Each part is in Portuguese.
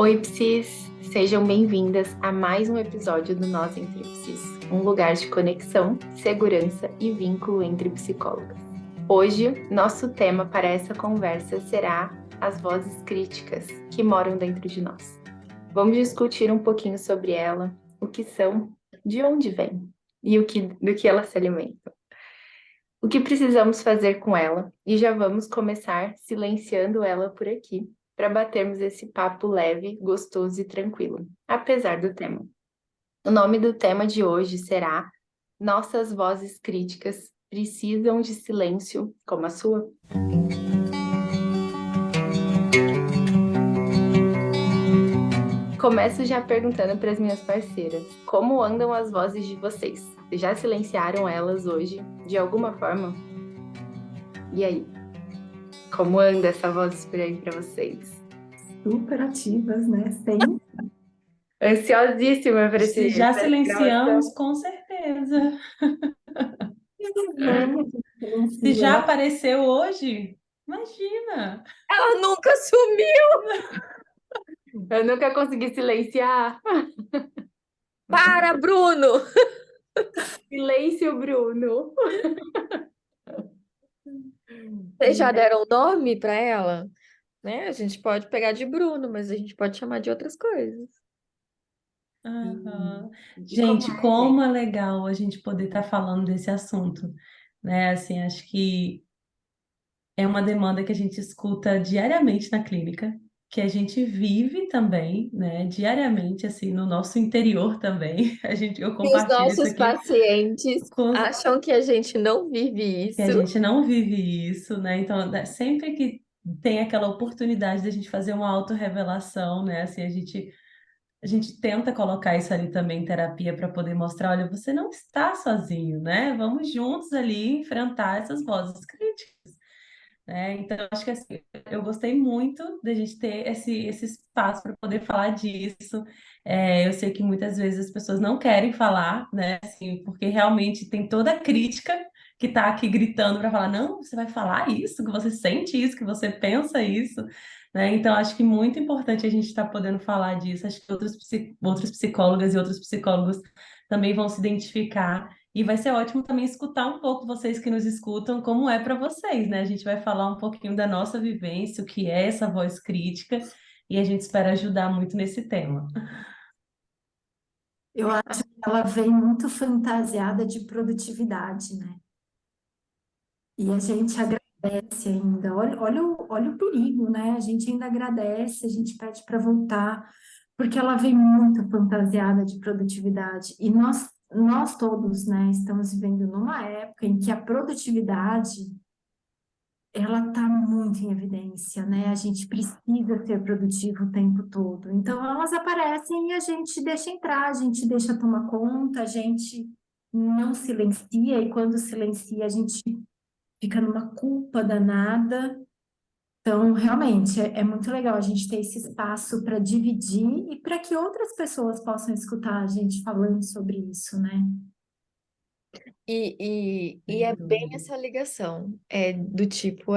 Oi, Psis! Sejam bem-vindas a mais um episódio do Nós Entre Psis, um lugar de conexão, segurança e vínculo entre psicólogas. Hoje, nosso tema para essa conversa será as vozes críticas que moram dentro de nós. Vamos discutir um pouquinho sobre ela, o que são, de onde vêm e do que elas se alimentam. O que precisamos fazer com ela e já vamos começar silenciando ela por aqui para batermos esse papo leve, gostoso e tranquilo, apesar do tema. O nome do tema de hoje será Nossas Vozes Críticas Precisam de Silêncio como a sua? Começo já perguntando para as minhas parceiras, como andam as vozes de vocês? Já silenciaram elas hoje, de alguma forma? E aí? Como anda essa voz por aí para vocês? Super ativas, né? Sempre. Ansiosíssima para Já essa gravação. silenciamos, com certeza. Se Silencia, já né? apareceu hoje, imagina. Ela nunca sumiu. Eu nunca consegui silenciar. Para, Bruno! Silêncio, Bruno. Vocês já deram nome para ela? Né? A gente pode pegar de Bruno, mas a gente pode chamar de outras coisas. Aham. De como Gente, é, gente? como é legal a gente poder estar falando desse assunto, né? Assim, acho que é uma demanda que a gente escuta diariamente na clínica, que a gente vive também, né? Diariamente, assim, no nosso interior também. Eu E os compartilho isso nossos aqui pacientes com acham que a gente não vive que a isso. gente não vive isso, né? Então, né, sempre que tem aquela oportunidade da gente fazer uma autorrevelação, né? Assim, a gente tenta colocar isso ali também em terapia para poder mostrar, olha, você não está sozinho, né? Vamos juntos ali enfrentar essas vozes críticas, né? Então, acho que assim, eu gostei muito da gente ter esse espaço para poder falar disso. Eu sei que muitas vezes as pessoas não querem falar, né? Assim, porque realmente tem toda a crítica que está aqui gritando para falar, não, você vai falar isso, que você sente isso, que você pensa isso, né? Então, acho que muito importante a gente estar podendo falar disso. Acho que outras psicólogas e outros psicólogos também vão se identificar. E vai ser ótimo também escutar um pouco vocês que nos escutam, como é para vocês, né? A gente vai falar um pouquinho da nossa vivência, o que é essa voz crítica, e a gente espera ajudar muito nesse tema. Eu acho que ela vem muito fantasiada de produtividade, né? E a gente agradece ainda. Olha o perigo, né? A gente ainda agradece, a gente pede para voltar, porque ela vem muito fantasiada de produtividade. E nós todos, né, estamos vivendo numa época em que a produtividade ela está muito em evidência, né? A gente precisa ser produtivo o tempo todo. Então, elas aparecem e a gente deixa entrar, a gente deixa tomar conta, a gente não silencia, e quando silencia, a gente fica numa culpa danada. Então, realmente, é muito legal a gente ter esse espaço para dividir e para que outras pessoas possam escutar a gente falando sobre isso, né? E é bem essa ligação. É do tipo,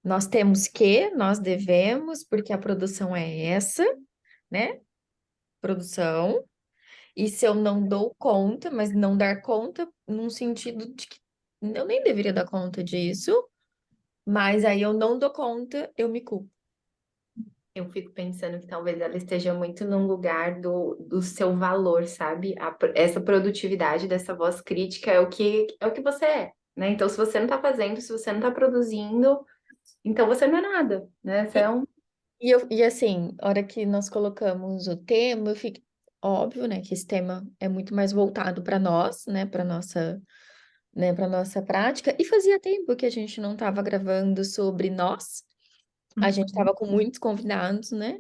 nós temos que, nós devemos, porque a produção é essa, né? Produção. E se eu não dou conta, mas não dar conta num sentido de que eu nem deveria dar conta disso, mas aí eu não dou conta, eu me culpo. Eu fico pensando que talvez ela esteja muito num lugar do seu valor, sabe? Essa produtividade dessa voz crítica é o que você é, né? Então, se você não tá fazendo, se você não tá produzindo, então você não é nada, né? Você é E, um. e assim, a hora que nós colocamos o tema, eu fico óbvio, né, que esse tema é muito mais voltado para nós, para nossa prática. E fazia tempo que a gente não estava gravando sobre nós. A gente estava com muitos convidados, né?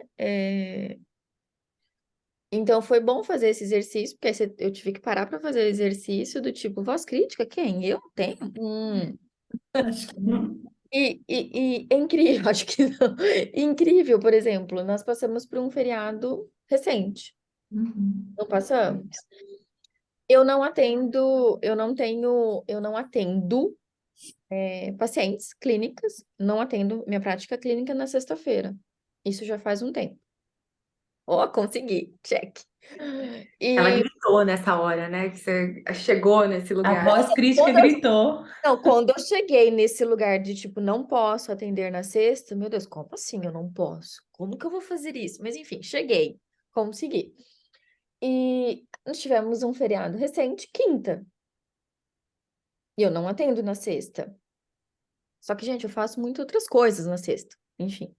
Então foi bom fazer esse exercício, porque aí eu tive que parar para fazer o exercício do tipo, voz crítica, quem? Eu tenho? Acho que E é incrível, acho que não. Incrível, por exemplo, nós passamos por um feriado recente. Uhum. Não passamos? Eu não atendo, eu não atendo pacientes clínicas, não atendo minha prática clínica na sexta-feira. Isso já faz um tempo. Ó, consegui, check. Ela E gritou nessa hora, né? Que você chegou nesse A lugar. voz crítica quando eu, gritou. não, quando eu cheguei nesse lugar de tipo, não posso atender na sexta, meu Deus, como assim eu não posso? Como que eu vou fazer isso? Mas enfim, cheguei, consegui. E nós tivemos um feriado recente, quinta, e eu não atendo na sexta. Só que, gente, eu faço muitas outras coisas na sexta, enfim.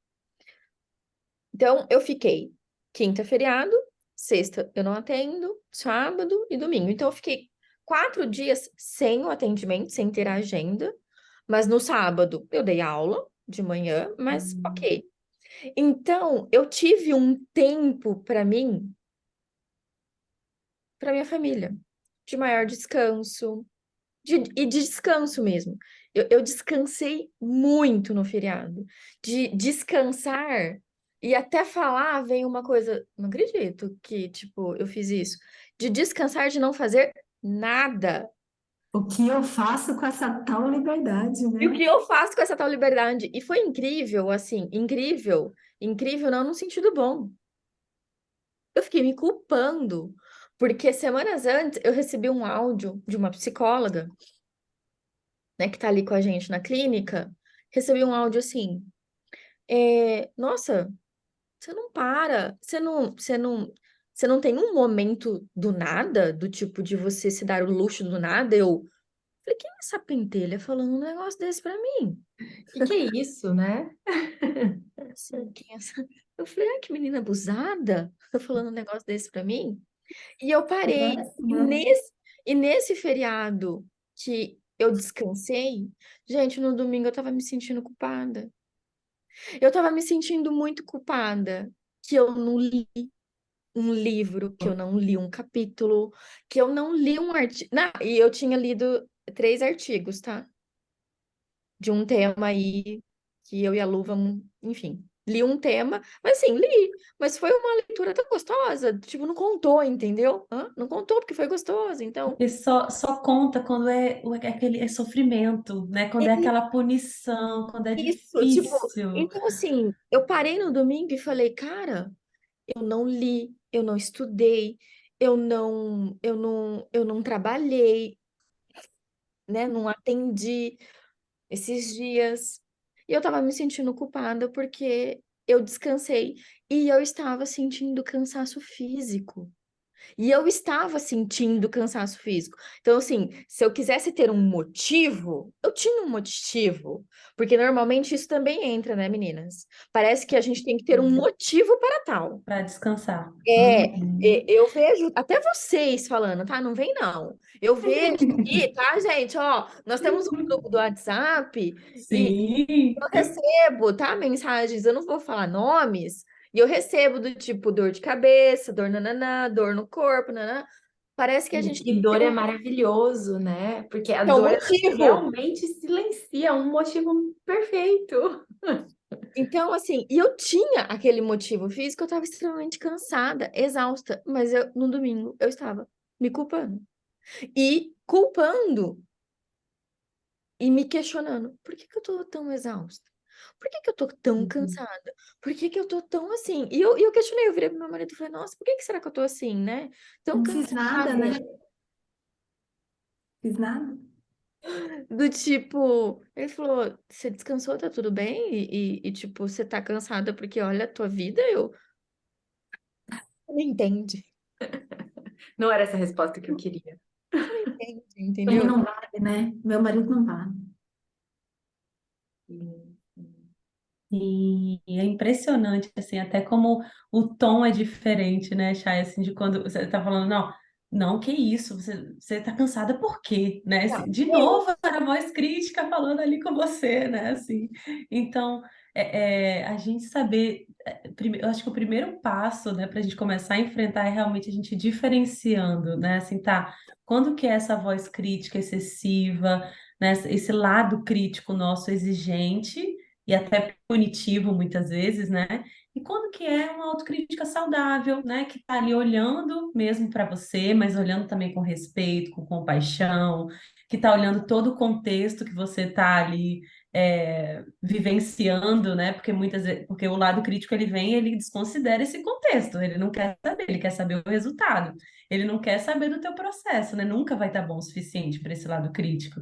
Então, eu fiquei quinta feriado, sexta eu não atendo, sábado e domingo. Então, eu fiquei 4 dias sem o atendimento, sem ter a agenda. Mas no sábado eu dei aula de manhã, mas ok. Então, eu tive um tempo para mim, para minha família, de maior descanso, e de descanso mesmo. Eu descansei muito no feriado. De descansar e até falar, vem uma coisa, não acredito que, tipo, eu fiz isso. De descansar, de não fazer nada. O que eu faço com essa tal liberdade, E o né? que eu faço com essa tal liberdade? E foi incrível, assim, incrível. Incrível não no sentido bom. Eu fiquei me culpando, porque semanas antes eu recebi um áudio de uma psicóloga, né, que tá ali com a gente na clínica. Recebi um áudio assim, nossa, você não para, você não tem um momento do nada, do tipo de você se dar o luxo do nada. Eu falei, quem é essa pentelha falando um negócio desse pra mim? Que é isso, né? Assim, quem é essa? Eu falei, ai, que menina abusada, tá falando um negócio desse pra mim? E eu parei. Acontece, E né? nesse feriado que eu descansei, gente, no domingo eu tava me sentindo culpada. Eu tava me sentindo muito culpada que eu não li um livro, que eu não li um capítulo, que eu não li um artigo. E eu tinha lido 3 artigos, tá? De um tema aí que eu e a Lu vamos, enfim, li um tema, mas assim, li, mas foi uma leitura tão gostosa, tipo, não contou, entendeu? Não contou porque foi gostoso, então, Porque só conta quando é aquele é sofrimento, né? Quando é é aquela punição, quando é isso, tipo, difícil. então assim, eu parei no domingo e falei, cara, eu não li, eu não estudei, eu não trabalhei, né? Não atendi esses dias. E eu tava me sentindo culpada porque eu descansei e eu estava sentindo cansaço físico. E eu estava sentindo cansaço físico. Então, assim, se eu quisesse ter um motivo, eu tinha um motivo. Porque normalmente isso também entra, né, meninas? Parece que a gente tem que ter um motivo para tal. Para descansar. Eu vejo até vocês falando, tá? Não vem não. Eu vejo aqui, tá, gente? Ó, nós temos um grupo do WhatsApp e Sim, eu recebo, tá? Mensagens, eu não vou falar nomes, e eu recebo do tipo dor de cabeça, dor nananã, dor no corpo, nananã. Parece que a gente tem E que ter dor é maravilhoso, né? Porque a é um dor ela motivo. realmente silencia um motivo perfeito. Então, assim, e eu tinha aquele motivo físico, eu estava extremamente cansada, exausta, mas no domingo eu estava me culpando. E culpando e me questionando, por que que eu tô tão exausta? Por que que eu tô tão Uhum. cansada? Por que que eu tô tão assim? E eu questionei, eu virei pro meu marido e falei, nossa, por que que será que eu tô assim, né? Tão Não fiz nada, cansada. né? Fiz nada. Do tipo, ele falou, você descansou, tá tudo bem? Tipo, você tá cansada porque olha a tua vida, eu não entende. Não era essa a resposta que eu queria. Você não entende, Ele entendeu? não vale, né? Meu marido não vale. Sim, sim. e é impressionante, assim, até como o tom é diferente, né, Chay, assim, de quando você tá falando, não, que isso, você tá cansada por quê, né? Não, Assim, de novo, era a voz crítica falando ali com você, né, assim. Então, a gente saber, eu acho que o primeiro passo, né, para a gente começar a enfrentar é realmente a gente diferenciando, né, assim, tá, quando que é essa voz crítica excessiva, né, esse lado crítico nosso exigente, e até punitivo muitas vezes, né? E quando que é uma autocrítica saudável, né? Que tá ali olhando mesmo para você, mas olhando também com respeito, com compaixão, que tá olhando todo o contexto que você tá ali vivenciando, né? Porque muitas vezes, porque o lado crítico ele vem, e ele desconsidera esse contexto, ele não quer saber, ele quer saber o resultado, ele não quer saber do teu processo, né? Nunca vai estar bom o suficiente para esse lado crítico.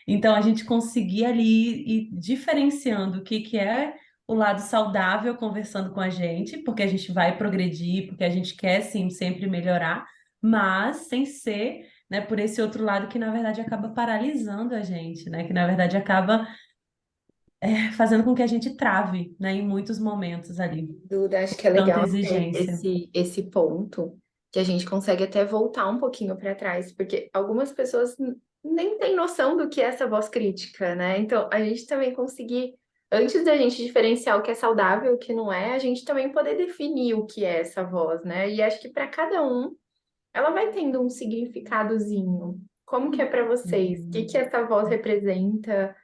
Então a gente conseguir ali ir diferenciando o que que é o lado saudável conversando com a gente, porque a gente vai progredir, porque a gente quer sim sempre melhorar, mas sem ser, né, por esse outro lado que na verdade acaba paralisando a gente, né? Que na verdade acaba fazendo com que a gente trave, né, em muitos momentos ali. Duda, acho que é Tanta legal ter exigência. esse ponto que a gente consegue até voltar um pouquinho para trás, porque algumas pessoas nem têm noção do que é essa voz crítica, né? Então, a gente também conseguir, antes da gente diferenciar o que é saudável e o que não é, a gente também poder definir o que é essa voz, né? E acho que para cada um, ela vai tendo um significadozinho. Como que é para vocês? O que que essa voz representa?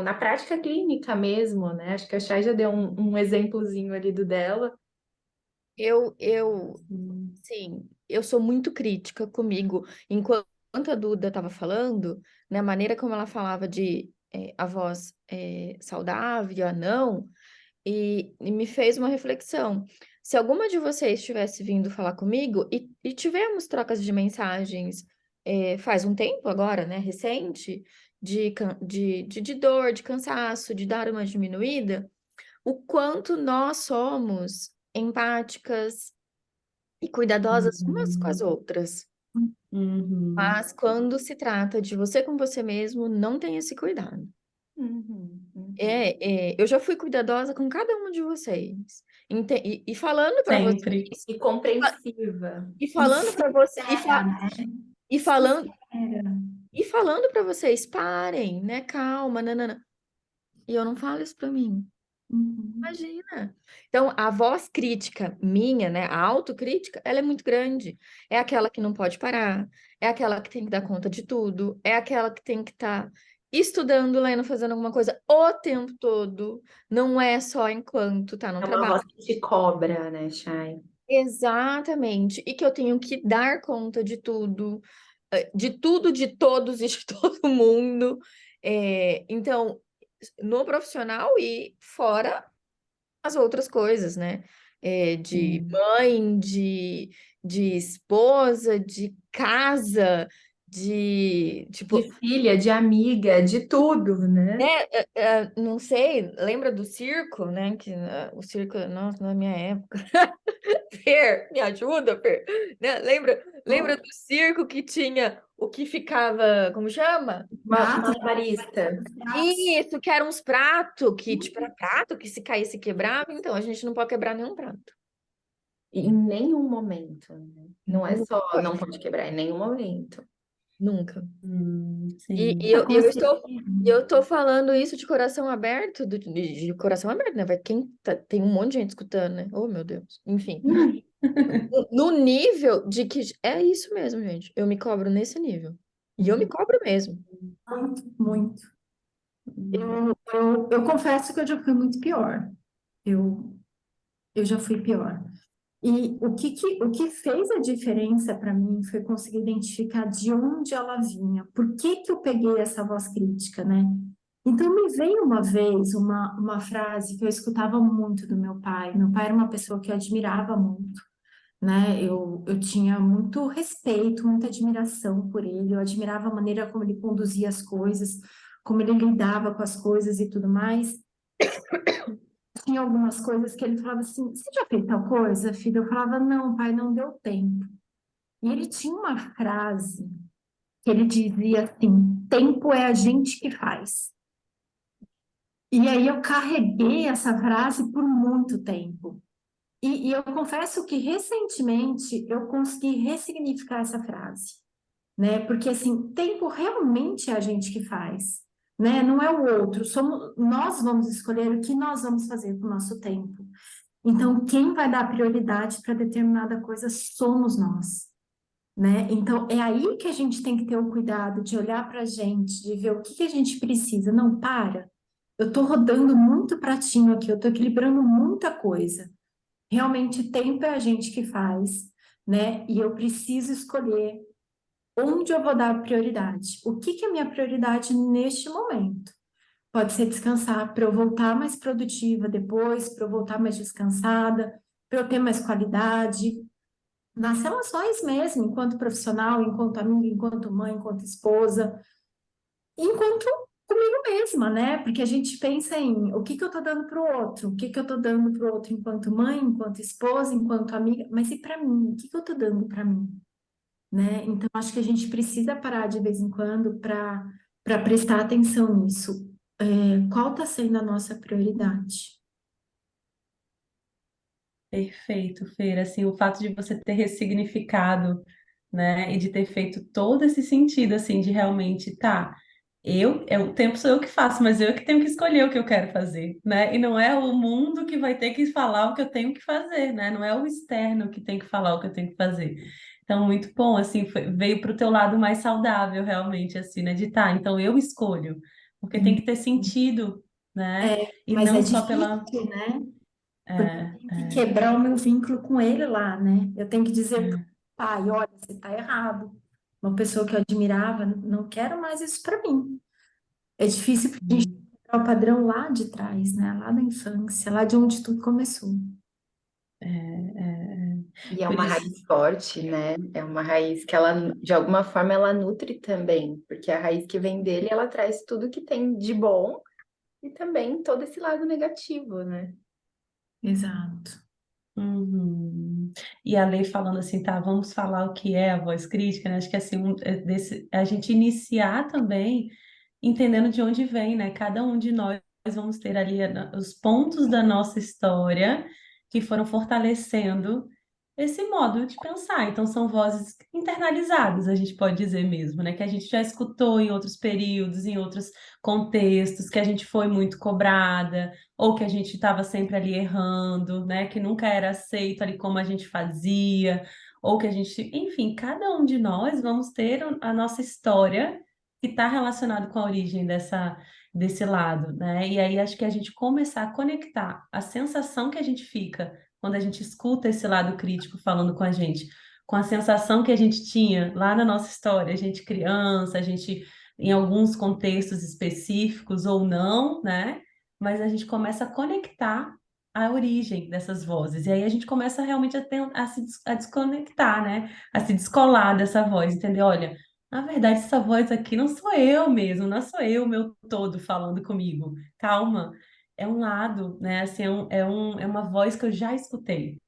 Na prática clínica mesmo, né? Acho que a Chay já deu um exemplozinho ali do dela. Eu, Hum, sim, eu sou muito crítica comigo. Enquanto a Duda estava falando, né, a maneira como ela falava de a voz saudável, a não, e me fez uma reflexão. Se alguma de vocês tivesse vindo falar comigo e tivemos trocas de mensagens faz um tempo agora, né, recente, de dor, de cansaço, de dar uma diminuída, o quanto nós somos empáticas e cuidadosas umas com as uhum, outras. uhum. Mas quando se trata de você com você mesmo, não tem esse cuidado. Uhum, uhum. Eu já fui cuidadosa com cada um de vocês. E falando para Sempre. vocês, E e, fa- compreensiva. e E falando para vocês, sincera, né? e falando, Sincera. e falando para vocês, parem, né? Calma, nanana. E eu não falo isso para mim. Uhum. Imagina. Então, a voz crítica minha, né, a autocrítica, ela é muito grande. É aquela que não pode parar, é aquela que tem que dar conta de tudo, é aquela que tem que estar estudando, lendo, fazendo alguma coisa o tempo todo. Não é só enquanto tá no É uma trabalho. voz que te cobra, né, Chay? Exatamente. E que eu tenho que dar conta de tudo, de todos e de todo mundo. Então, no profissional e fora as outras coisas, né? De Sim. mãe, de esposa, de casa, de De tipo, filha, de amiga, de tudo, né? não sei, lembra do circo, né? Que o circo, nossa, na minha época. Fer, me ajuda, Fer. Né? Lembra do circo que tinha o que ficava, como chama? Pratos, Malabarista. pratos. Isso, que eram uns pratos, que tipo, era prato, que se caísse quebrava, então a gente não pode quebrar nenhum prato. Em nenhum momento, né? Não é só Nunca. não pode quebrar, em nenhum momento. Nunca. E, e Sim. eu, eu Aconselho. estou, eu estou falando isso de coração aberto, de coração aberto, né? Vai, tem um monte de gente escutando, né? Oh, meu Deus. Enfim, no nível de que é isso mesmo, gente. Eu me cobro nesse nível. E eu me cobro mesmo. Muito, muito. Hum, Eu confesso que eu já fui muito pior. Eu, eu já fui pior. E o que fez a diferença para mim foi conseguir identificar de onde ela vinha. Por que que eu peguei essa voz crítica, né? Então, me veio uma vez uma frase que eu escutava muito do meu pai. Meu pai era uma pessoa que eu admirava muito, né? Eu tinha muito respeito, muita admiração por ele. Eu admirava a maneira como ele conduzia as coisas, como ele lidava com as coisas e tudo mais. Tinha algumas coisas que ele falava assim: Você já fez tal coisa, filho? Eu falava: Não, pai, não deu tempo. E ele tinha uma frase que ele dizia assim: Tempo é a gente que faz. E aí eu carreguei essa frase por muito tempo. E eu confesso que recentemente eu consegui ressignificar essa frase, né? Porque assim, tempo realmente é a gente que faz, né? Não é o outro, somos nós vamos escolher o que nós vamos fazer com o nosso tempo. Então, quem vai dar prioridade para determinada coisa somos nós, né? Então, é aí que a gente tem que ter o cuidado de olhar para a gente, de ver o que que a gente precisa. Não, para. Eu estou rodando muito pratinho aqui, eu estou equilibrando muita coisa. Realmente, tempo é a gente que faz, né? E eu preciso escolher onde eu vou dar prioridade. O que que é minha prioridade neste momento? Pode ser descansar para eu voltar mais produtiva depois, para eu voltar mais descansada, para eu ter mais qualidade nas relações mesmo, enquanto profissional, enquanto amiga, enquanto mãe, enquanto esposa, enquanto comigo mesma, né? Porque a gente pensa em o que que eu tô dando pro outro, o que que eu tô dando pro outro enquanto mãe, enquanto esposa, enquanto amiga, mas e para mim? O que que eu tô dando para mim, né? Então acho que a gente precisa parar de vez em quando para prestar atenção nisso. Qual está sendo a nossa prioridade? Perfeito, Feira. Assim, o fato de você ter ressignificado, né, e de ter feito todo esse sentido, assim, de realmente, tá, o tempo sou eu que faço, mas eu é que tenho que escolher o que eu quero fazer, né? E não é o mundo que vai ter que falar o que eu tenho que fazer, né? Não é o externo que tem que falar o que eu tenho que fazer. Então, muito bom, assim, veio para o teu lado mais saudável, realmente, assim, né? De tá, então eu escolho, porque tem que ter sentido, né? E Mas é não só pela. difícil, né? Porque eu É, tenho que quebrar o meu vínculo com ele lá, né? Eu tenho que dizer pro é. pai, olha, você está errado. Uma pessoa que eu admirava, não quero mais isso para mim. É difícil porque a gente Hum. quebrar o padrão lá de trás, né? Lá da infância, lá de onde tudo começou. E é Por uma isso, raiz forte, né? É uma raiz que ela, de alguma forma, ela nutre também, porque a raiz que vem dele, ela traz tudo que tem de bom e também todo esse lado negativo, né? Exato. uhum. E a lei falando assim, tá, vamos falar o que é a voz crítica, né? Acho que assim, a gente iniciar também entendendo de onde vem, né? Cada um de nós vamos ter ali os pontos da nossa história que foram fortalecendo esse modo de pensar. Então, são vozes internalizadas, a gente pode dizer mesmo, né? Que a gente já escutou em outros períodos, em outros contextos, que a gente foi muito cobrada, ou que a gente estava sempre ali errando, né? Que nunca era aceito ali como a gente fazia, ou que a gente, enfim, cada um de nós vamos ter a nossa história que está relacionado com a origem desse lado, né? E aí acho que a gente começar a conectar a sensação que a gente fica quando a gente escuta esse lado crítico falando com a gente, com a sensação que a gente tinha lá na nossa história, a gente criança, a gente em alguns contextos específicos ou não, né? Mas a gente começa a conectar a origem dessas vozes. E aí a gente começa realmente a desconectar, né? A se descolar dessa voz, entender? Olha, na verdade, essa voz aqui não sou eu mesmo, não sou eu, meu todo, falando comigo. Calma, é um lado, né? Assim, é uma voz que eu já escutei,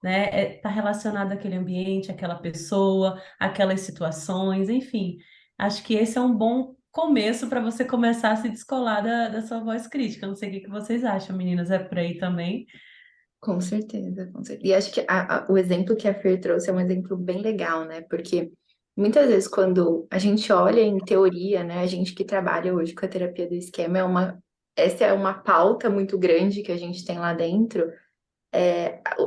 né? Tá relacionado àquele ambiente, àquela pessoa, àquelas situações, enfim. Acho que esse é um bom começo para você começar a se descolar da sua voz crítica. Não sei o que que vocês acham, meninas, é por aí também? Com certeza, com certeza. E acho que o exemplo que a Fer trouxe é um exemplo bem legal, né? Porque muitas vezes quando a gente olha em teoria, né? A gente que trabalha hoje com a terapia do esquema essa é uma pauta muito grande que a gente tem lá dentro.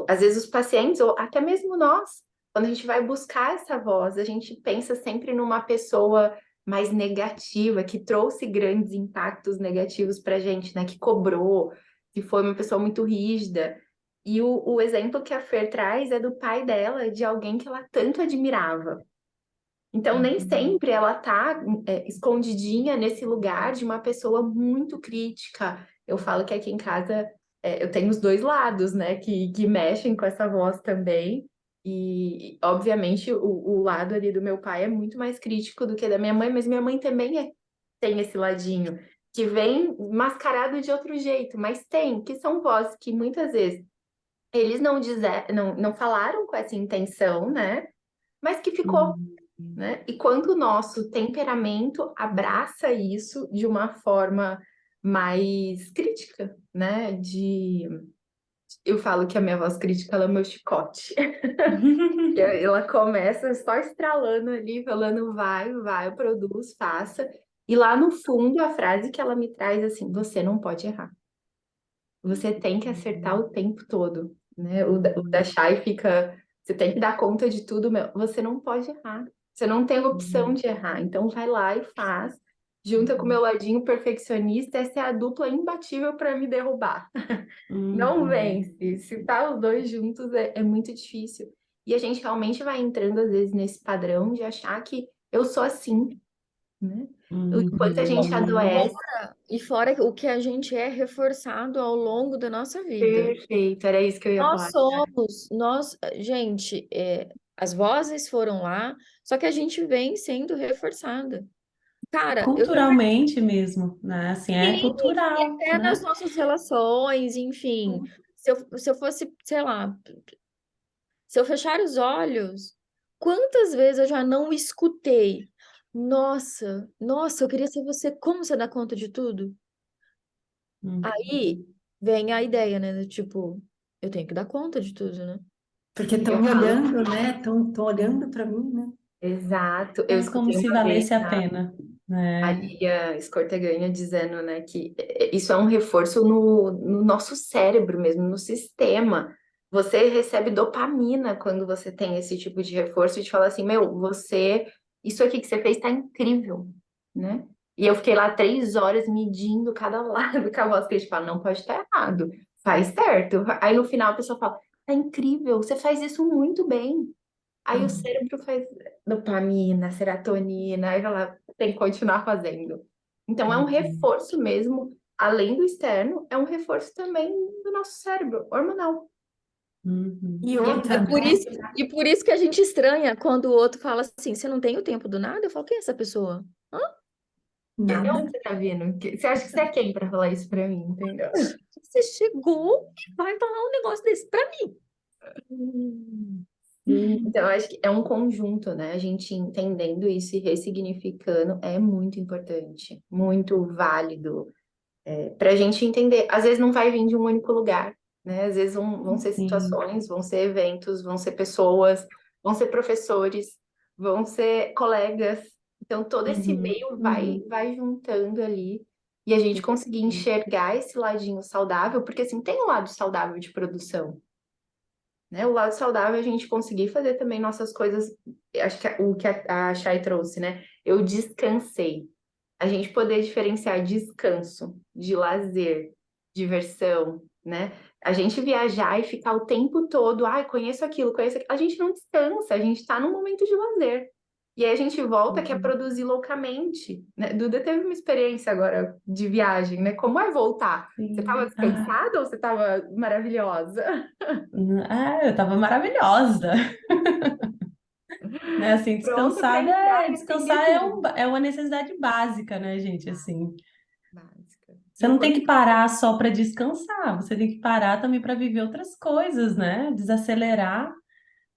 Às vezes os pacientes, ou até mesmo nós, quando a gente vai buscar essa voz, a gente pensa sempre numa pessoa mais negativa, que trouxe grandes impactos negativos para a gente, né? Que cobrou, que foi uma pessoa muito rígida. E o exemplo que a Fer traz é do pai dela, de alguém que ela tanto admirava. Então, nem sempre ela tá escondidinha nesse lugar de uma pessoa muito crítica. Eu falo que aqui em casa eu tenho os dois lados, né, que mexem com essa voz também. E, obviamente, o lado ali do meu pai é muito mais crítico do que da minha mãe, mas minha mãe também tem esse ladinho, que vem mascarado de outro jeito, mas tem, que são vozes que muitas vezes eles não falaram com essa intenção, né? Mas que ficou, Uhum. né? E quando o nosso temperamento abraça isso de uma forma mais crítica, né? Eu falo que a minha voz crítica ela é o meu chicote. Ela começa só estralando ali, falando vai, produz, faça. E lá no fundo a frase que ela me traz assim: você não pode errar. Você tem que acertar o tempo todo, né? O da Chay fica, você tem que dar conta de tudo, você não pode errar. Você não tem opção de errar. Então vai lá e faz. Junta com o meu ladinho perfeccionista, essa é a dupla imbatível para me derrubar. Não Uhum. vence. Se tá os dois juntos é muito difícil. E a gente realmente vai entrando às vezes nesse padrão de achar que eu sou assim. né? O quanto a gente adoece. E fora o que a gente é reforçado ao longo da nossa vida. Perfeito, era isso que eu ia falar. Gente, as vozes foram lá, só que a gente vem sendo reforçada. Cara, Culturalmente mesmo, né? Assim, é e cultural, até nas né? nossas relações, enfim. Se eu fosse, sei lá, se eu fechar os olhos, quantas vezes eu já não escutei? Nossa, eu queria ser você. Como você dá conta de tudo? Hum. Aí vem a ideia, né? Do tipo, eu tenho que dar conta de tudo, né? Porque estão Eu me falo, olhando, né? Estão olhando para mim, né? exato. Eu É como escutei se uma vez valesse a pena, a né? Lia Escorteganha dizendo, né, que isso é um reforço no nosso cérebro mesmo, no sistema. Você recebe dopamina quando você tem esse tipo de reforço e te fala assim, meu, isso aqui que você fez tá incrível, né? E eu fiquei lá 3 horas medindo cada lado com a voz que a gente fala, não pode estar errado, faz certo. Aí no final a pessoa fala, tá incrível, você faz isso muito bem. Aí o cérebro faz dopamina, serotonina, aí ela tem que continuar fazendo. Então é um Uhum. reforço mesmo, além do externo, é um reforço também do nosso cérebro, hormonal. Uhum. E E é outra, É por né? isso, e por isso que a gente estranha quando o outro fala assim, você não tem o tempo do nada? Eu falo, quem é essa pessoa? Hã? de Nada. onde você tá vindo? Você acha que você é quem para falar isso para mim, entendeu? Você chegou e vai falar um negócio desse pra mim. Sim, então eu acho que é um conjunto, né? A gente entendendo isso e ressignificando é muito importante, muito válido. Para a gente entender. Às vezes não vai vir de um único lugar, né? Às vezes vão ser Sim. situações, vão ser eventos, vão ser pessoas, vão ser professores, vão ser colegas. Então, todo esse Uhum. meio vai juntando ali e a gente conseguir enxergar esse ladinho saudável, porque assim, tem um lado saudável de produção, né? O lado saudável é a gente conseguir fazer também nossas coisas, acho que o que a Chay trouxe, né? Eu descansei. A gente poder diferenciar descanso de lazer, diversão, né? A gente viajar e ficar o tempo todo, ai, conheço aquilo. A gente não descansa, a gente está num momento de lazer. E aí a gente volta quer produzir loucamente, né? Duda teve uma experiência agora de viagem, né? Como é voltar? Você estava Sim. descansada ou você estava maravilhosa? Eu tava maravilhosa, né? Assim, Pronto para entrar e atender descansar tudo. é uma necessidade básica, né, gente? Assim, Básica. você E o não tem quanto que parar só para descansar, você tem que parar também para viver outras coisas, né? Desacelerar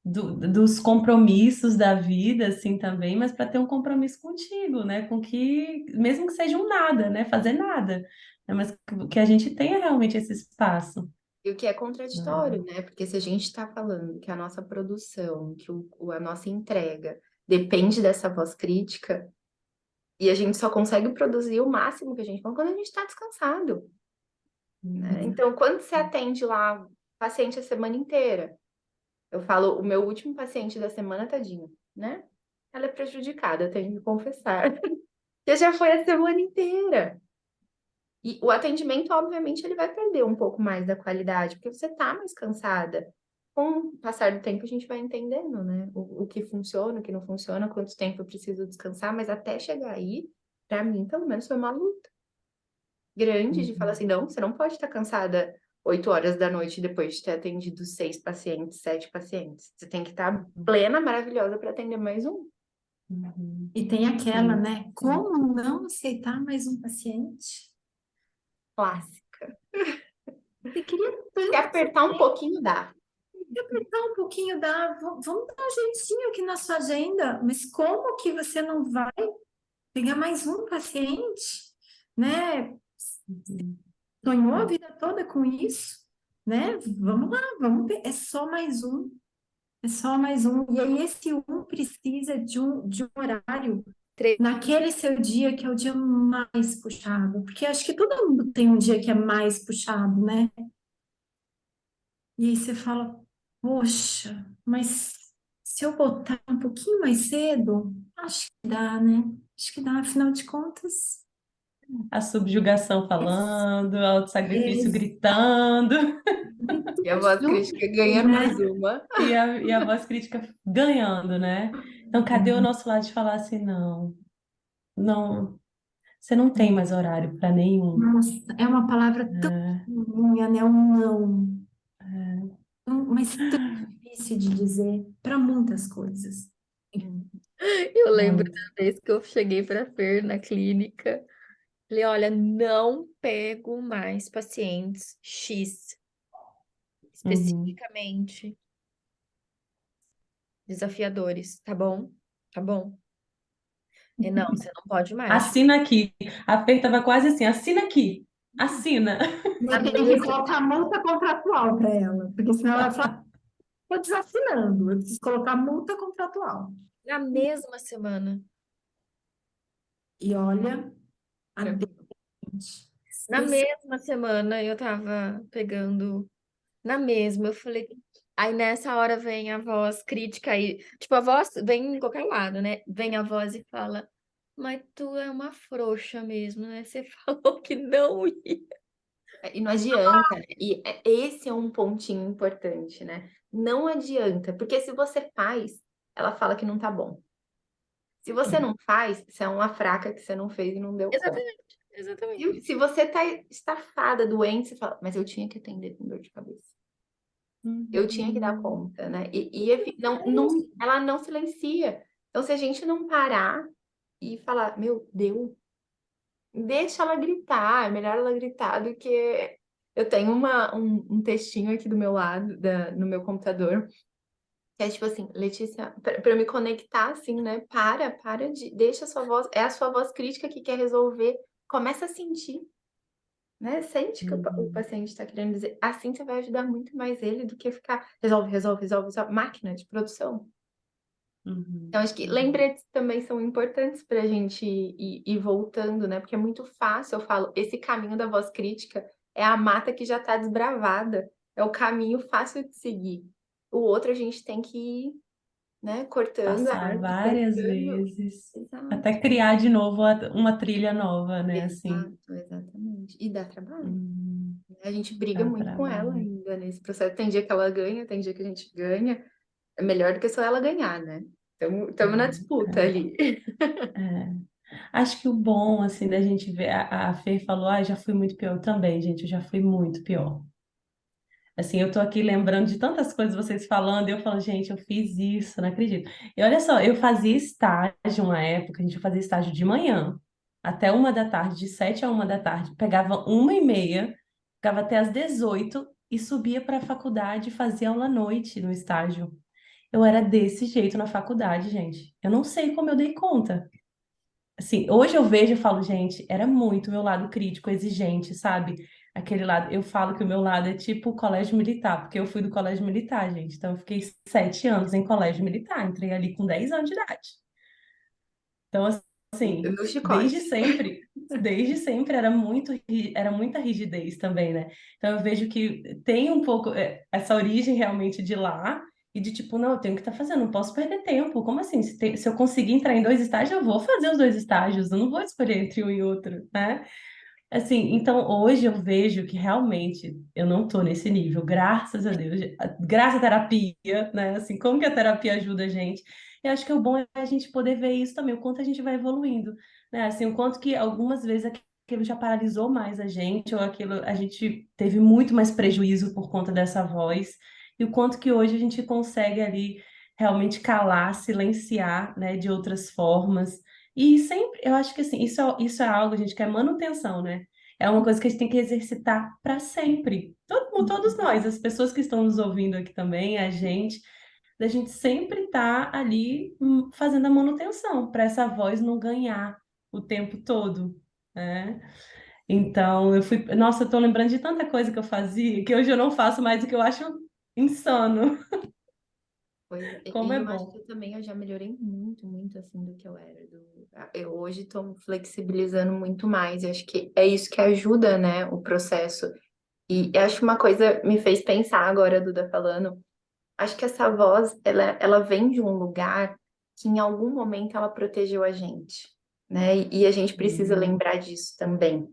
dos compromissos da vida, assim, também, mas para ter um compromisso contigo, né? Com que, mesmo que seja um nada, né? Fazer nada, né? Mas que a gente tenha realmente esse espaço. E o que é contraditório, né? Porque se a gente está falando que a nossa produção, que a nossa entrega depende dessa voz crítica, e a gente só consegue produzir o máximo que a gente pode quando a gente está descansado, né? Uhum. Então, quando você atende lá paciente a semana inteira, eu falo, o meu último paciente da semana, tadinho, né? Ela é prejudicada, eu tenho que confessar. Porque já foi a semana inteira. E o atendimento, obviamente, ele vai perder um pouco mais da qualidade, porque você tá mais cansada. Com o passar do tempo, a gente vai entendendo, né? O que funciona, o que não funciona, quanto tempo eu preciso descansar, mas até chegar aí, pra mim, pelo menos, foi uma luta grande de falar assim, não, você não pode estar cansada 8 horas da noite depois de ter atendido 6 pacientes, 7 pacientes. Você tem que estar plena, maravilhosa para atender mais um. Uhum. E tem aquela, Sim. né? Como não aceitar mais um paciente? Clássica. Você queria Se tanto apertar um pouquinho, dá. apertar um pouquinho, vamos dar um jeitinho aqui na sua agenda, mas como que você não vai pegar mais um paciente, né? Uhum. Sonhou a vida toda com isso, né? Vamos lá, é só mais um, é só mais um. E aí esse um precisa de um horário naquele seu dia que é o dia mais puxado, porque acho que todo mundo tem um dia que é mais puxado, né? E aí você fala, poxa, mas se eu botar um pouquinho mais cedo, acho que dá, né? Acho que dá, afinal de contas. A subjugação falando, o É, autossacrifício gritando, E a voz crítica ganhando mais né? uma. e a voz crítica ganhando, né? Então, cadê o nosso lado de falar assim, não, não, você não tem mais horário para nenhum. Nossa, é uma palavra tão É, minha, né? Um não. é. Mas tão difícil de dizer para muitas coisas. Eu lembro Muito. da vez que eu cheguei para Fer na clínica. Falei, olha, não pego mais pacientes X, Uhum. especificamente desafiadores, tá bom? Tá bom. E não, você não pode mais. Assina aqui. A Fer estava quase assim, assina aqui. Assina. Na Eu tenho que mesma, colocar multa contratual para ela, porque senão ela fala, estou desassinando, eu preciso colocar multa contratual. na mesma semana. E olha, a dente, Na mesma semana eu tava pegando. Na mesma, eu falei. Aí nessa hora vem a voz crítica aí. Tipo, a voz vem em qualquer lado, né? Vem a voz e fala: Mas tu é uma frouxa mesmo, né? Você falou que não ia. E não adianta, né? E esse é um pontinho importante, né? Não adianta, porque se você faz, ela fala que não tá bom. Se você não faz, você é uma fraca que você não fez e não deu conta. Exatamente, exatamente. Se você tá estafada, doente, você fala, mas eu tinha que atender com dor de cabeça. Eu tinha que dar Uhum. conta, né? Ela não silencia. Então, se a gente não parar e falar, meu, deu, deixa ela gritar, é melhor ela gritar do que. Eu tenho um textinho aqui do meu lado, no meu computador, que é tipo assim, Letícia, pra eu me conectar assim, né? Deixa a sua voz, é a sua voz crítica que quer resolver. Começa a sentir, né? Sente que o Uhum. paciente está querendo dizer. Assim você vai ajudar muito mais ele do que ficar resolve, resolve, resolve, resolve. Máquina de produção. Uhum. Então, acho que Uhum. lembretes também são importantes para a gente ir voltando, né? Porque é muito fácil, eu falo, esse caminho da voz crítica é a mata que já está desbravada, é o caminho fácil de seguir. O outro a gente tem que ir, né, cortando a Passar árvore, várias cortando. vezes, até Exato, criar de novo uma trilha nova, né? Assim. exato, exatamente. E dá trabalho. Hum, A gente briga dá muito com ela trabalho. ainda nesse processo. Tem dia que ela ganha, tem dia que a gente ganha. É melhor do que só ela ganhar, né? Estamos na disputa ali. É, é. Acho que o bom, assim, da gente ver, a Fê falou, ah, já fui muito pior. Eu também, gente, eu já fui muito pior. Assim, eu tô aqui lembrando de tantas coisas vocês falando, e eu falo, gente, eu fiz isso, não acredito. E olha só, eu fazia estágio uma época, a gente fazia estágio de manhã, até 1 da tarde, de 7 a 1 da tarde, pegava 1h30, ficava até às 18 e subia para a faculdade e fazia aula à noite no estágio. Eu era desse jeito na faculdade, gente. Eu não sei como eu dei conta. Assim, hoje eu vejo e falo, gente, era muito meu lado crítico, exigente, sabe? Aquele lado, eu falo que o meu lado é tipo o colégio militar, porque eu fui do colégio militar, gente. Então, eu fiquei 7 anos em colégio militar, entrei ali com 10 anos de idade. Então, assim, No chicote. desde sempre era muita rigidez também, né? Então, eu vejo que tem um pouco essa origem realmente de lá e de tipo, não, eu tenho que estar fazendo, não posso perder tempo. Como assim? Se eu conseguir entrar em 2 estágios, eu vou fazer os 2 estágios, eu não vou escolher entre um e outro, né? Assim, então hoje eu vejo que realmente eu não tô nesse nível, graças a Deus, graças à terapia, né? Assim, como que a terapia ajuda a gente? Eu acho que o bom é a gente poder ver isso também, o quanto a gente vai evoluindo, né? Assim, o quanto que algumas vezes aquilo já paralisou mais a gente, ou aquilo a gente teve muito mais prejuízo por conta dessa voz, e o quanto que hoje a gente consegue ali realmente calar, silenciar, né, de outras formas. E sempre, eu acho que assim, isso é algo, gente, que é manutenção, né? É uma coisa que a gente tem que exercitar para sempre. Todos nós, as pessoas que estão nos ouvindo aqui também, a gente, da gente sempre estar ali fazendo a manutenção, para essa voz não ganhar o tempo todo, né? Então, nossa, eu tô lembrando de tanta coisa que eu fazia, que hoje eu não faço mais, o que eu acho insano. Pois é, Como e é eu acho bom. que também eu já melhorei muito, muito assim do que eu era. Eu hoje estou flexibilizando muito mais. Eu acho que é isso que ajuda, né, o processo. E eu acho que uma coisa me fez pensar agora, a Duda falando, acho que essa voz, ela vem de um lugar que em algum momento ela protegeu a gente, né? E a gente precisa Hum, lembrar disso também.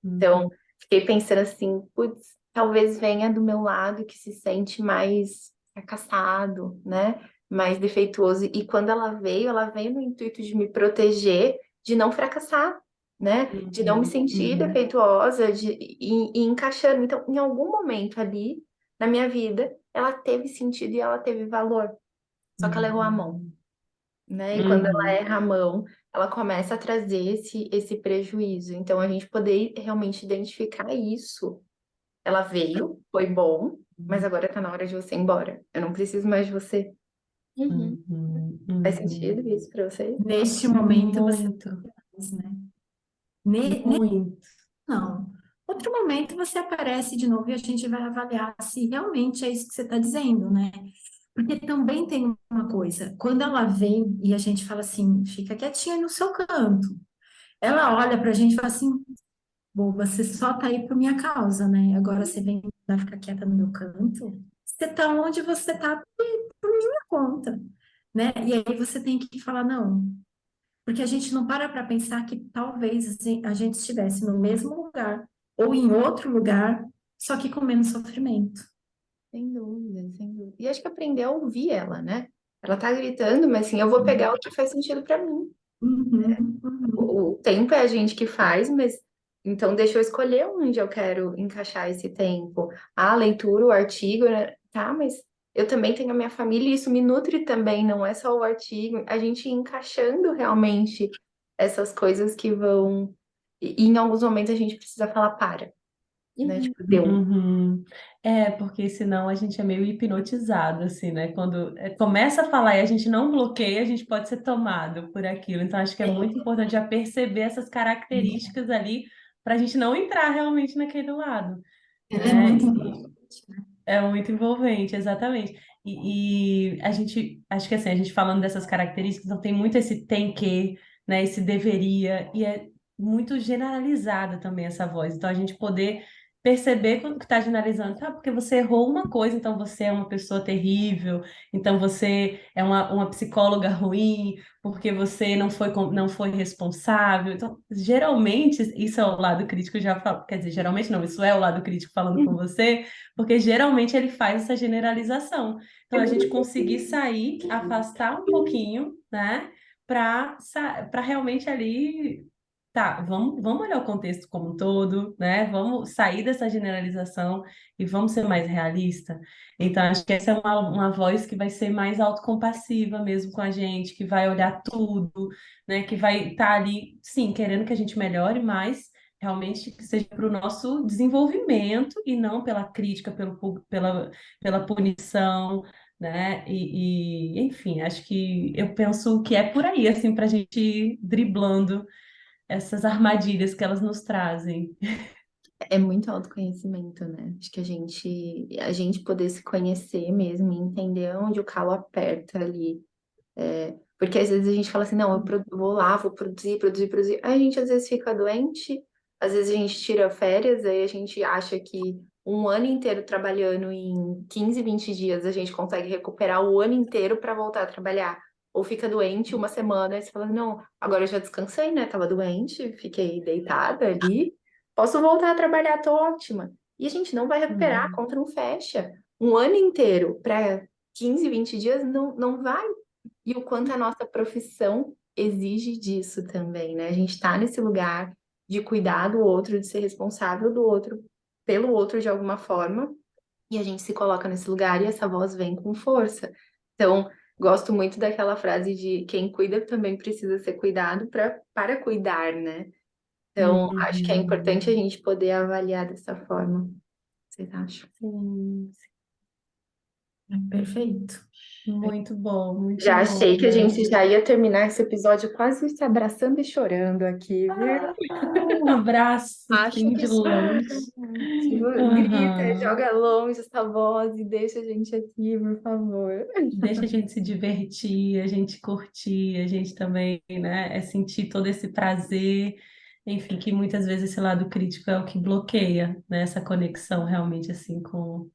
Então, uhum, fiquei pensando assim, putz, talvez venha do meu lado que se sente mais fracassado, né? Mais defeituoso. E quando ela veio no intuito de me proteger, de não fracassar, né? De não me sentir uhum, defeituosa, e encaixando. Então, em algum momento ali na minha vida, ela teve sentido e ela teve valor. Só que ela errou a mão, uhum, né? E quando ela uhum, erra a mão, ela começa a trazer esse prejuízo. Então, a gente poder realmente identificar isso. Ela veio, foi bom, mas agora tá na hora de você ir embora. Eu não preciso mais de você. Uhum. uhum, Faz uhum. sentido isso pra você? Neste momento você Muito, faz, né? muito. Não. Outro momento você aparece de novo e a gente vai avaliar se realmente é isso que você está dizendo, né? Porque também tem uma coisa, quando ela vem e a gente fala assim, fica quietinha no seu canto, ela olha pra gente e fala assim, boba, você só tá aí por minha causa, né? Agora você vem vai ficar quieta no meu canto, você tá onde você tá por minha conta, né? E aí você tem que falar, não, porque a gente não para pensar que talvez assim, a gente estivesse no mesmo lugar ou em outro lugar, só que com menos sofrimento. Sem dúvida, sem dúvida. E acho que aprender a ouvir ela, né? Ela tá gritando, mas assim, eu vou pegar o que faz sentido pra mim. Uhum, uhum. O tempo é a gente que faz, mas então deixa eu escolher onde eu quero encaixar esse tempo. A leitura, o artigo, né? Tá, mas eu também tenho a minha família e isso me nutre também, não é só o artigo. A gente ir encaixando realmente essas coisas que vão. E em alguns momentos a gente precisa falar para, né? Uhum. Tipo, deu. Uhum. É, porque senão a gente é meio hipnotizado, assim, né? Quando começa a falar e a gente não bloqueia, a gente pode ser tomado por aquilo. Então, acho que é muito importante já perceber essas características ali para a gente não entrar realmente naquele lado, Ela é né? muito importante, né? É muito envolvente, exatamente. E a gente, acho que assim, a gente falando dessas características, não tem muito esse tem que, né, esse deveria, e é muito generalizada também essa voz. Então, a gente poder perceber quando que está generalizando, tá, porque você errou uma coisa, então você é uma pessoa terrível, então você é uma psicóloga ruim, porque você não foi responsável. Então, geralmente, isso é o lado crítico já falo, quer dizer, geralmente não, isso é o lado crítico falando com você, porque geralmente ele faz essa generalização. Então, a gente conseguir sair, afastar um pouquinho, né? Para realmente ali. Tá, vamos olhar o contexto como um todo, né? Vamos sair dessa generalização e vamos ser mais realista. Então, acho que essa é uma voz que vai ser mais autocompassiva mesmo com a gente, que vai olhar tudo, né? Que vai estar ali, sim, querendo que a gente melhore, mas realmente que seja para o nosso desenvolvimento e não pela crítica, pela punição, né? Enfim, acho que eu penso que é por aí, assim, para a gente ir driblando essas armadilhas que elas nos trazem. É muito autoconhecimento, né? Acho que a gente poder se conhecer mesmo e entender onde o calo aperta ali. Porque às vezes a gente fala assim, não, vou lá, vou produzir, produzir, produzir. Aí a gente às vezes fica doente, às vezes a gente tira férias, aí a gente acha que um ano inteiro trabalhando em 15, 20 dias a gente consegue recuperar o ano inteiro para voltar a trabalhar. Ou fica doente uma semana e você fala, não, agora eu já descansei, né? Tava doente, fiquei deitada ali, posso voltar a trabalhar, tô ótima. E a gente não vai recuperar, a Uhum. conta não fecha. Um ano inteiro para 15, 20 dias não vai. E o quanto a nossa profissão exige disso também, né? A gente está nesse lugar de cuidar do outro, de ser responsável do outro, pelo outro de alguma forma, e a gente se coloca nesse lugar e essa voz vem com força. Então, gosto muito daquela frase de quem cuida também precisa ser cuidado para cuidar, né? Então, acho que é importante a Uhum. gente poder avaliar dessa forma. Vocês acham? Sim, É perfeito. muito bom, muito Já achei bom, que a né? gente já ia terminar esse episódio quase se abraçando e chorando aqui, viu? Um abraço, Acho assim, que de sim. longe. Tipo, grita, Aham. joga longe essa voz e deixa a gente aqui, por favor. Deixa a gente se divertir, a gente curtir, a gente também, né, sentir todo esse prazer, enfim, que muitas vezes esse lado crítico é o que bloqueia, né, essa conexão realmente, assim, com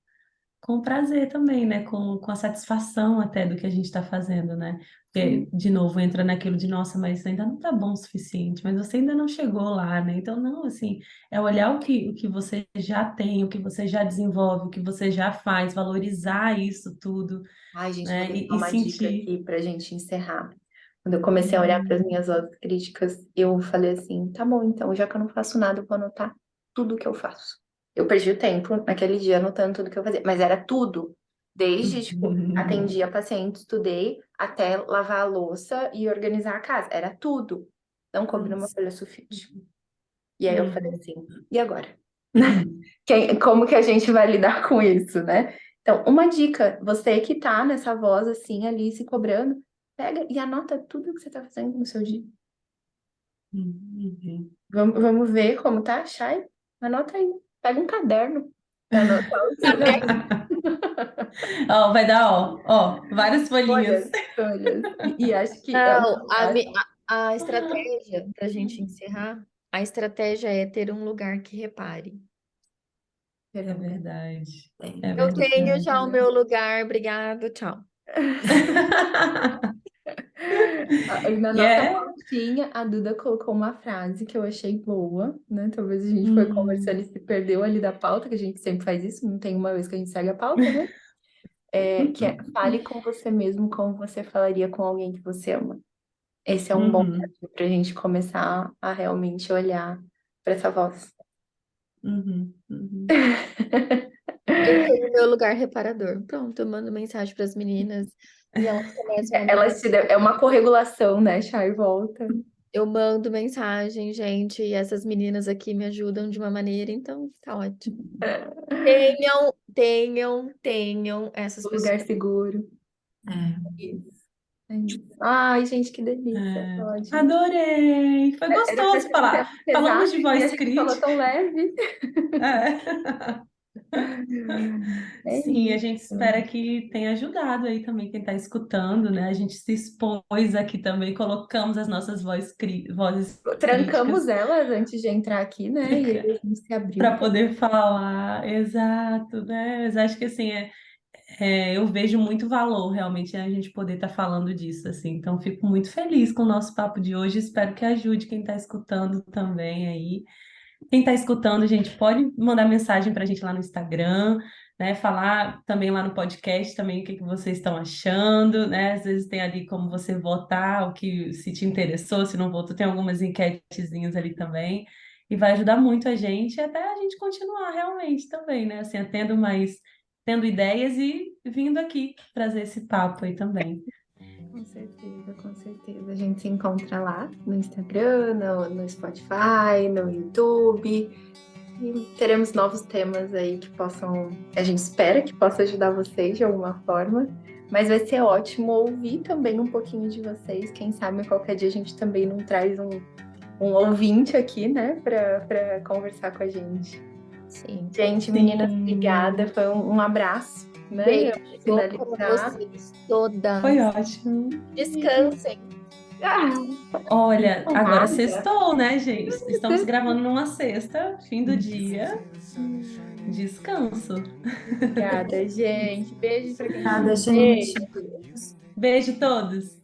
o prazer também, né? Com a satisfação até do que a gente está fazendo, né? Porque, Sim. de novo, entra naquilo de, nossa, mas ainda não tá bom o suficiente, mas você ainda não chegou lá, né? Então, não, assim, é olhar o que você já tem, o que você já desenvolve, o que você já faz, valorizar isso tudo, Ai, gente, vou né? deixar E uma dica sentir. aqui pra gente encerrar. Quando eu comecei a olhar para as minhas vozes críticas, eu falei assim, tá bom, então, já que eu não faço nada, eu vou anotar tudo que eu faço. Eu perdi o tempo naquele dia anotando tudo que eu fazia, mas era tudo. Desde, tipo, atendia paciente, estudei, até lavar a louça e organizar a casa. Era tudo. Não coube numa folha sulfite. E aí eu falei assim, e agora? Como que a gente vai lidar com isso, né? Então, uma dica, você que tá nessa voz assim, ali, se cobrando, pega e anota tudo que você tá fazendo no seu dia. Vamos ver como tá, Chay? Anota aí. Pega um caderno pra anotar os Ó, vai dar, várias folhinhas. folhas. E acho que Não, a estratégia, para a gente encerrar, a estratégia é ter um lugar que repare. É verdade. É Eu tenho verdade. já o meu lugar, obrigado, tchau. Na E nossa é. pautinha, a Duda colocou uma frase que eu achei boa, né? Talvez a gente foi Hum, conversando e se perdeu ali da pauta, que a gente sempre faz isso, não tem uma vez que a gente segue a pauta, né? Que é fale com você mesmo como você falaria com alguém que você ama. Esse é um bom uhum, caminho para a gente começar a realmente olhar para essa voz. uhum. Eu tenho o meu lugar reparador. Pronto, eu mando mensagem para as meninas e elas começam a Ela mandar. é uma corregulação, né? Chá e volta. Eu mando mensagem, gente, e essas meninas aqui me ajudam de uma maneira, então tá ótimo. Tenham essas O pessoas. lugar seguro. É. Isso. É isso. Ai, gente, que delícia. É, Ótimo. adorei! Foi Era pra gostoso ser um tema falar. Falamos pesado de e a voz gente falou crítica. tão leve. É. É Sim, a gente isso. espera que tenha ajudado aí também quem está escutando, né? A gente se expôs aqui também, colocamos as nossas vozes Trancamos críticas elas antes de entrar aqui, né? E aí a gente se abriu para poder falar, exato, né? Mas acho que assim, eu vejo muito valor realmente a gente poder estar falando disso, assim. Então, fico muito feliz com o nosso papo de hoje. Espero que ajude quem está escutando também aí. Quem está escutando, gente, pode mandar mensagem para a gente lá no Instagram, né? Falar também lá no podcast também o que vocês estão achando, né? Às vezes tem ali como você votar, o que se te interessou, se não votou, tem algumas enquetezinhas ali também. E vai ajudar muito a gente até a gente continuar realmente também, né? Assim, tendo ideias e vindo aqui trazer esse papo aí também. Com certeza, com certeza. A gente se encontra lá no Instagram, no Spotify, no YouTube. E teremos novos temas aí que possam, a gente espera que possa ajudar vocês de alguma forma. Mas vai ser ótimo ouvir também um pouquinho de vocês. Quem sabe qualquer dia a gente também não traz um ouvinte aqui, né, para conversar com a gente. Sim. Gente, meninas, Sim, obrigada. Foi um abraço, né? Eu Beijo vou para finalizar. vocês foi todas. ótimo. Descansem. Olha, agora Nada. sextou, né, gente? Estamos gravando numa sexta, fim do dia. Descanso. Obrigada, gente. Beijo para quem Obrigada, quiser. gente. Beijo todos.